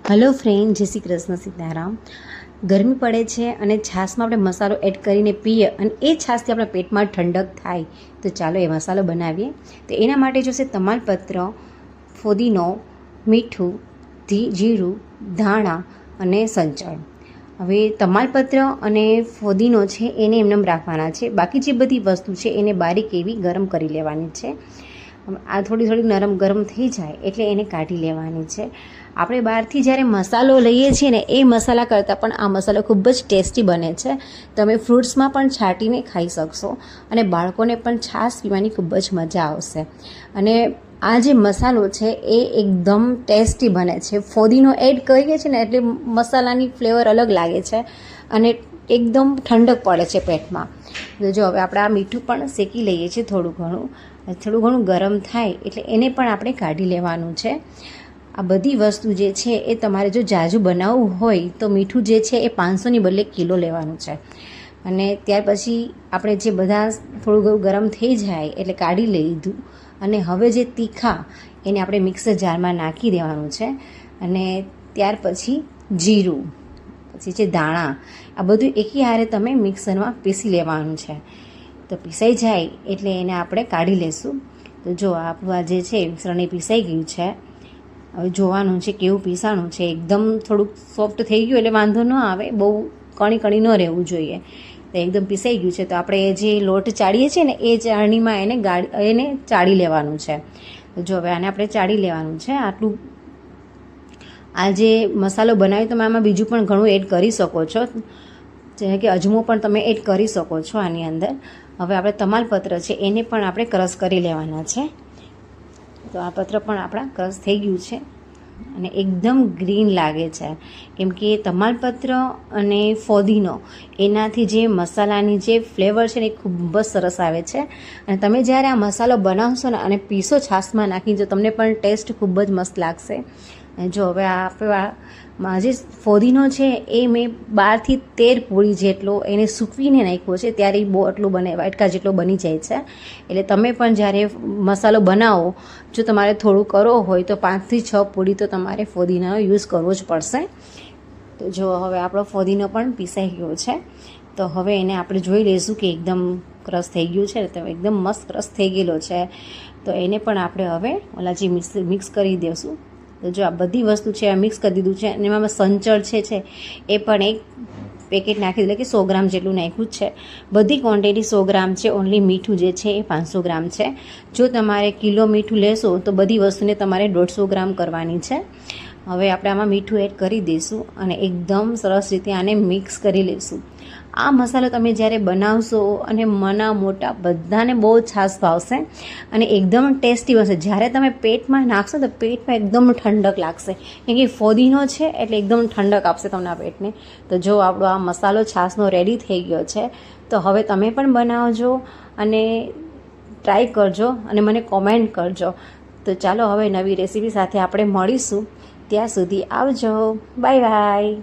Hello friend, જય શ્રી કૃષ્ણ, સીતારામ. ગરમી પડે છે અને છાશમાં આપણે મસાલો એડ કરીને પીએ અને એ છાશથી આપણા પેટમાં ઠંડક થાય. તો ચાલો એ મસાલો બનાવીએ. તો એના માટે જોશે તમાલપત્ર, ફુદીનો, મીઠું, જીરું, ધાણા અને સંચળ. હવે તમાલપત્ર અને ફુદીનો છે એને એમને રાખવાના છે. બાકી જે બધી વસ્તુ છે એને બારીક એવી ગરમ કરી લેવાની છે. આ થોડી નરમ ગરમ થઈ જાય એટલે એને કાઢી લેવાની છે. આપણે બહારથી જ્યારે મસાલો લઈએ છીએ ને એ મસાલા કરતાં પણ આ મસાલો ખૂબ જ ટેસ્ટી બને છે. તમે ફ્રૂટ્સમાં પણ છાંટીને ખાઈ શકશો અને બાળકોને પણ છાશ પીવાની ખૂબ જ મજા આવશે. અને આ જે મસાલો છે એ એકદમ ટેસ્ટી બને છે. ફુદીનો એડ કરીએ છીએ ને એટલે મસાલાની ફ્લેવર અલગ લાગે છે અને એકદમ ઠંડક પડે છે પેટમાં. જો હવે આપણે આ મીઠું પણ શેકી લઈએ છીએ થોડું ઘણું ગરમ થાય એટલે એને પણ આપણે કાઢી લેવાનું છે. આ બધી વસ્તુ જે છે એ તમારે જો જાજુ બનાવવું હોય તો મીઠું જે છે એ 500ની બદલે કિલો લેવાનું છે. અને ત્યાર પછી આપણે જે બધા થોડું ગરમ થઈ જાય એટલે કાઢી લીધું અને હવે જે તીખા એને આપણે મિક્સર જારમાં નાખી દેવાનું છે. અને ત્યાર પછી જીરું, પછી જે દાણા, આ બધું એકી હારે તમે મિક્સરમાં પીસી લેવાનું છે. તો પીસાઈ જાય એટલે એને આપણે કાઢી લઈશું. તો જો આપણું આ જે છે મિશ્રણ એ પીસાઈ ગયું છે. હવે જોવાનું છે કેવું પીસાણું છે. એકદમ થોડુંક સોફ્ટ થઈ ગયું એટલે વાંધો ન આવે, બહુ કણી ન રહેવું જોઈએ. તો એકદમ પીસાઈ ગયું છે. તો આપણે જે લોટ ચાળીએ છીએ ને એ ચાળણીમાં એને ચાળી લેવાનું છે. તો જો હવે આને આપણે ચાળી લેવાનું છે. આટલું આ જે મસાલો બનાવ્યો તમે આમાં બીજું પણ ઘણું એડ કરી શકો છો, જેમ કે અજમો પણ તમે એડ કરી શકો છો આની અંદર. હવે આપણે તમાલપત્ર છે એને પણ આપણે ક્રશ કરી લેવાના છે. તો આ પત્ર પણ આપણા ક્રશ થઈ ગયું છે અને એકદમ ગ્રીન લાગે છે, કેમ કે તમાલપત્ર અને ફુદીનો એનાથી જે મસાલાની જે ફ્લેવર છે ને એ ખૂબ જ સરસ આવે છે. અને તમે જ્યારે આ મસાલો બનાવશો ને અને પીસો છાશમાં નાખી, જો તમને પણ ટેસ્ટ ખૂબ જ મસ્ત લાગશે. જો હવે આપણે જે ફુદીનો છે એ મેં 12થી 13 પૂરી જેટલો એને સૂકવીને નાખ્યો છે, ત્યારે બહુ એટલું વાટકા જેટલો બની જાય છે. એટલે તમે પણ જ્યારે મસાલો બનાવો, જો તમારે થોડું કરવો હોય તો 5થી 6 પૂરી તો તમારે ફુદીનાનો યુઝ કરવો જ પડશે. તો જો હવે આપણો ફુદીનો પણ પીસાઈ ગયો છે. તો હવે એને આપણે જોઈ લઈશું કે એકદમ ક્રશ થઈ ગયું છે. તો એકદમ મસ્ત ક્રશ થઈ ગયેલો છે. તો એને પણ આપણે હવે જે મિક્સ કરી દઈશું. તો જો આ બધી વસ્તુ છે આ મિક્સ કરી દીધું છે. અને એમાં સંચળ છે એ પણ એક પેકેટ નાખી દીધું, કે 100 ગ્રામ જેટલું નાખ્યું જ છે. બધી ક્વોન્ટિટી 100 ગ્રામ છે. ઓનલી મીઠું જે છે એ 500 ગ્રામ છે. જો તમારે કિલો મીઠું લેશો તો બધી વસ્તુને તમારે 150 ગ્રામ કરવાની છે. હવે આપણે આમાં મીઠું એડ કરી દઈશું અને એકદમ સરસ રીતે આને મિક્સ કરી લઈશું. આ મસાલો તમે જ્યારે બનાવશો અને નાના મોટા બધાને બહુ છાશ ભાવશે અને એકદમ ટેસ્ટી બનશે. જ્યારે તમે પેટમાં નાખશો તો પેટમાં એકદમ ઠંડક લાગશે, કેમ કે ફુદીનો છે એટલે એકદમ ઠંડક આપશે તમને આ પેટને. તો જો આપણો આ મસાલો છાશનો રેડી થઈ ગયો છે. તો હવે તમે પણ બનાવજો અને ટ્રાય કરજો અને મને કોમેન્ટ કરજો. તો ચાલો હવે નવી રેસીપી સાથે આપણે મળીશું. ત્યાં સુધી આવજો. Bye bye.